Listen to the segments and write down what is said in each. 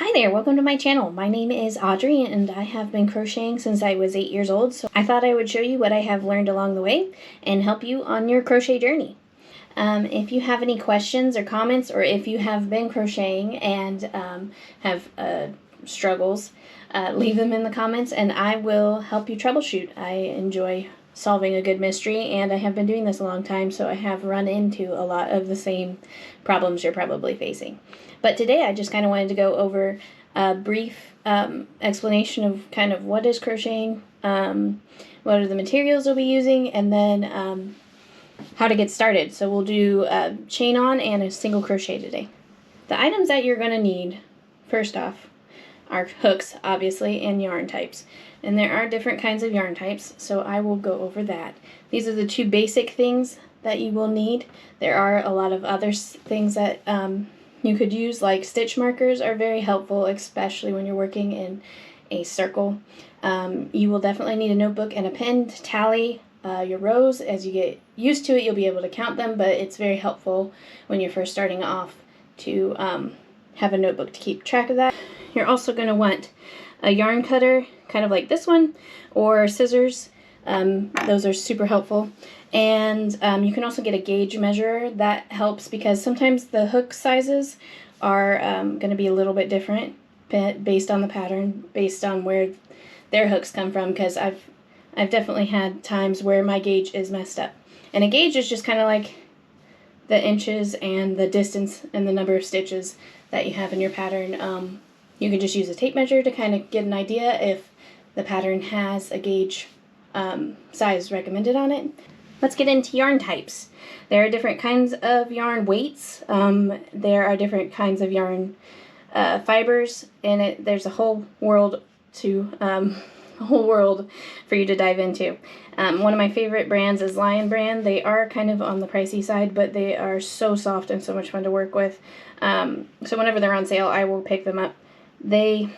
Hi there, welcome to my channel. My name is Audrey and I have been crocheting since I was 8 years old, so I thought I would show you what I have learned along the way and help you on your crochet journey. If you have any questions or comments, or if you have been crocheting and have struggles, leave them in the comments and I will help you troubleshoot. I enjoy solving a good mystery and I have been doing this a long time, so I have run into a lot of the same problems you're probably facing. But today I just kind of wanted to go over a brief explanation of kind of what is crocheting, what are the materials we'll be using, and then how to get started. So we'll do a chain on and a single crochet today. The items that you're going to need, first off, are hooks, obviously, and yarn types. And there are different kinds of yarn types, so I will go over that. These are the two basic things that you will need. There are a lot of other things that you could use, like stitch markers are very helpful, especially when you're working in a circle. You will definitely need a notebook and a pen to tally your rows. As you get used to it, you'll be able to count them, but it's very helpful when you're first starting off to have a notebook to keep track of that. You're also going to want a yarn cutter, kind of like this one, or scissors. Those are super helpful. And you can also get a gauge measure. That helps because sometimes the hook sizes are going to be a little bit different based on the pattern, based on where their hooks come from, because I've definitely had times where my gauge is messed up. And a gauge is just kind of like the inches and the distance and the number of stitches that you have in your pattern. You can just use a tape measure to kind of get an idea if the pattern has a gauge size recommended on it. Let's get into yarn types. There are different kinds of yarn weights. There are different kinds of yarn fibers, and there's a whole world for you to dive into. One of my favorite brands is Lion Brand. They are kind of on the pricey side, but they are so soft and so much fun to work with. So whenever they're on sale, I will pick them up. The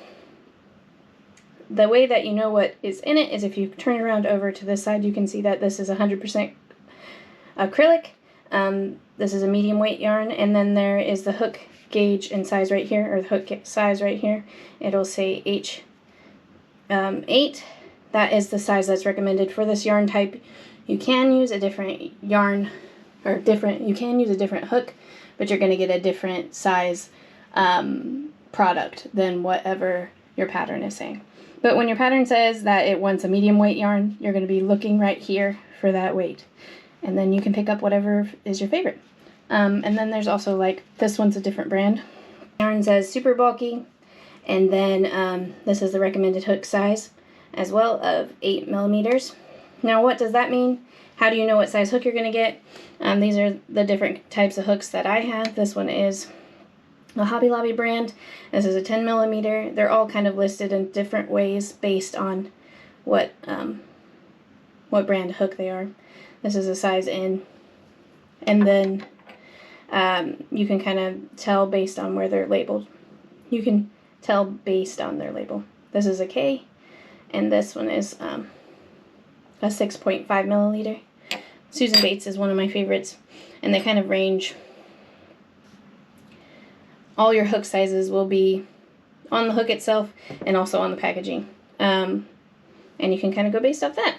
way that you know what is in it is if you turn it around over to this side, you can see that this is 100% acrylic. This is a medium weight yarn, and then there is the hook gauge and size right here, or the hook size right here. It'll say H8. That is the size that's recommended for this yarn type. You can use a different yarn, or you can use a different hook, but you're going to get a different size product than whatever your pattern is saying. But when your pattern says that it wants a medium weight yarn, you're going to be looking right here for that weight. And then you can pick up whatever is your favorite. And then there's also, like, this one's a different brand. Yarn says super bulky. And then this is the recommended hook size as well, of 8 millimeters. Now, what does that mean? How do you know what size hook you're going to get? These are the different types of hooks that I have. This one is a Hobby Lobby brand. This is a 10 millimeter. They're all kind of listed in different ways based on what brand hook they are. This is a size N. And then you can kind of tell based on where they're labeled. You can tell based on their label. This is a K, and this one is a 6.5 milliliter. Susan Bates is one of my favorites, and they kind of range. All your hook sizes will be on the hook itself and also on the packaging. And you can kind of go based off that.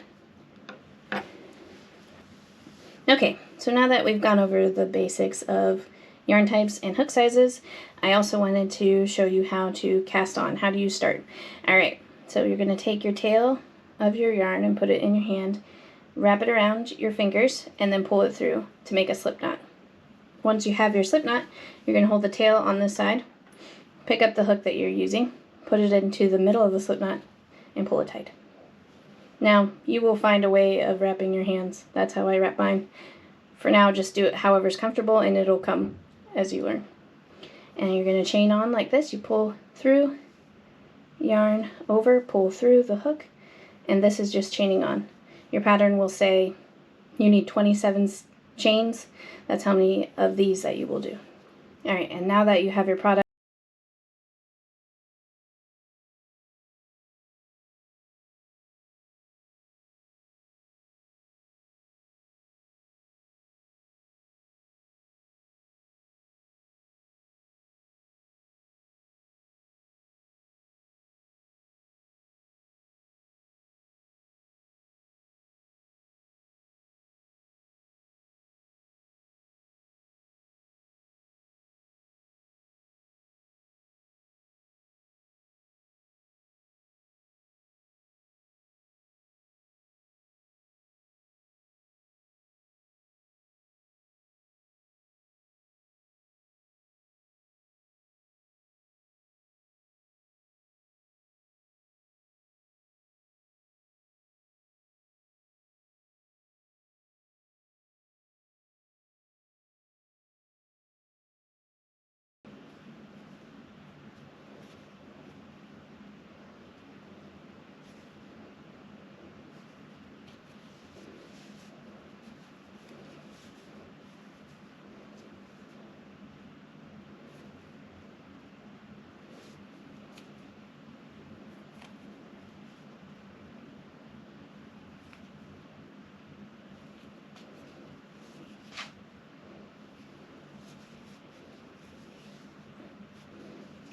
Okay, so now that we've gone over the basics of yarn types and hook sizes, I also wanted to show you how to cast on. How do you start? Alright, so you're going to take your tail of your yarn and put it in your hand, wrap it around your fingers, and then pull it through to make a slip knot. Once you have your slip knot, you're going to hold the tail on this side, pick up the hook that you're using, put it into the middle of the slip knot, and pull it tight. Now, you will find a way of wrapping your hands. That's how I wrap mine. For now, just do it however's comfortable, and it'll come as you learn. And you're going to chain on like this. You pull through, yarn over, pull through the hook, and this is just chaining on. Your pattern will say you need 27 chains. That's how many of these that you will do. Alright, and now that you have your product,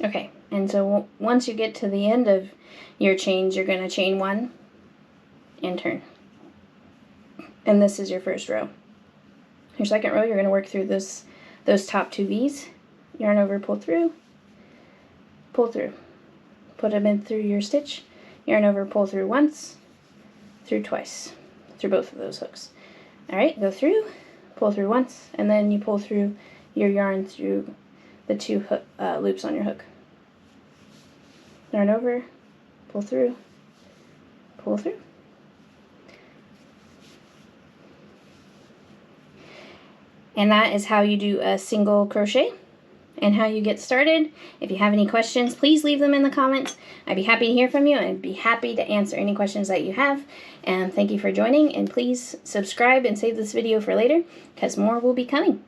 Okay, and so once you get to the end of your chains, you're going to chain 1 and turn. And this is your first row. Your second row, you're going to work through those top 2 V's. Yarn over, pull through, put them in through your stitch, yarn over, pull through once, through twice, through both of those hooks. Alright, go through, pull through once, and then you pull through your yarn through the 2 loops on your hook. Yarn over, pull through, pull through. And that is how you do a single crochet and how you get started. If you have any questions, please leave them in the comments. I'd be happy to hear from you and be happy to answer any questions that you have. And thank you for joining, and please subscribe and save this video for later because more will be coming.